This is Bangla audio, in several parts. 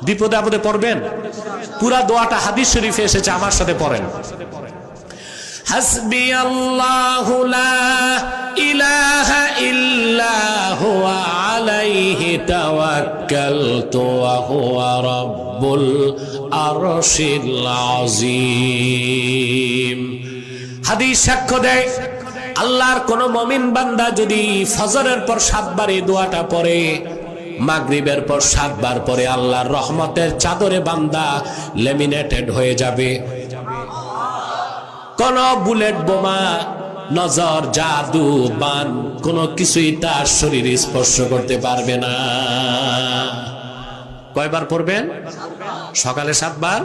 বিপদে আপদে পড়বেন। পুরা দোয়াটা হাদিস শরীফে এসেছে, আমার সাথে পড়েন। হাসবি আল্লাহু লা ইলাহা ইল্লা হুয়া আলাইহি তাওয়াক্কালতু ওয়া হুয়া রাব্বুল আরশিল আযীম। হাদিস সাক্ষ্য দেয়, আল্লাহর কোন মুমিন বান্দা যদি ফজরের পর 7 বার এই দোয়াটা পড়ে, মাগরিবের পর 7 বার পরে, আল্লাহর রহমতের চাদরে বান্দা লেমিনেটেড হয়ে যাবে। কোন বুলেট বোমা, নজর, জাদু, বান কোন কিছুই তার শরীর স্পর্শ করতে পারবে না। কয়বার পড়বেন? সকালে 7 বার,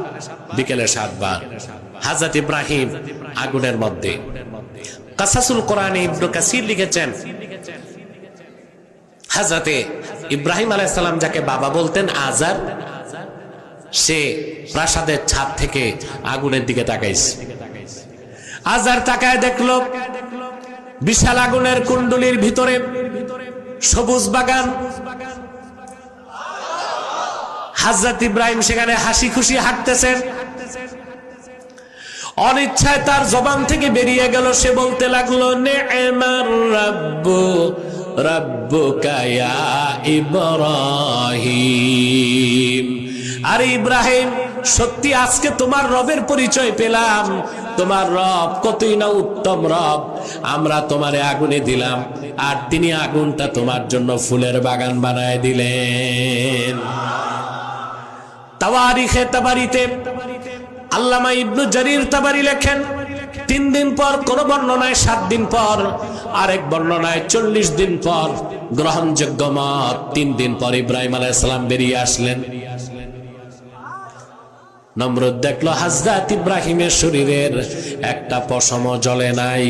বিকেলে 7 বার। হযরত ইব্রাহিম আগুনের মধ্যে। কাসাসুল কোরআনে ইবনে কাসির লিখেছেন, হযরত ইব্রাহিম আলাইহিস সালাম যাকে বাবা বলতেন, আজার, সে প্রাসাদের ছাদ থেকে আগুনের দিকে তাকাইছে। আজার তাকায় দেখলো বিশাল আগুনের কুণ্ডলীর ভিতরে সবুজ বাগান। হযরত ইব্রাহিম সেখানে হাসি খুশি হাঁটতেছেন। অনিচ্ছায় তার জবান থেকে বেরিয়ে গেল, সে বলতে লাগলো, নি'মার রাব্বু রাব্বুকা ইয়া ইব্রাহিম। আরে ইব্রাহিম, সত্যি আজকে তোমার রবের পরিচয় পেলাম। তোমার রব কতই না উত্তম রব। আমরা তোমারে আগুনে দিলাম, আর তিনি আগুনটা তোমার জন্য ফুলের বাগান বানায় দিলেন। তাওয়ারিখে তাবারিতে আল্লামা ইবনে জারির তাবারি লেখেন, 3 দিন পর, কোন বর্ণনায় 7 দিন পর, আরেক বর্ণনায় 40 দিন পর, গ্রহণযোগ্য মত 3 দিন পর ইব্রাহিম আলাইহিস সালাম বেরিয়ে আসলেন। নমরুদ দেখলো হযরত ইব্রাহিমের শরীরের একটা পশমও জ্বলে নাই।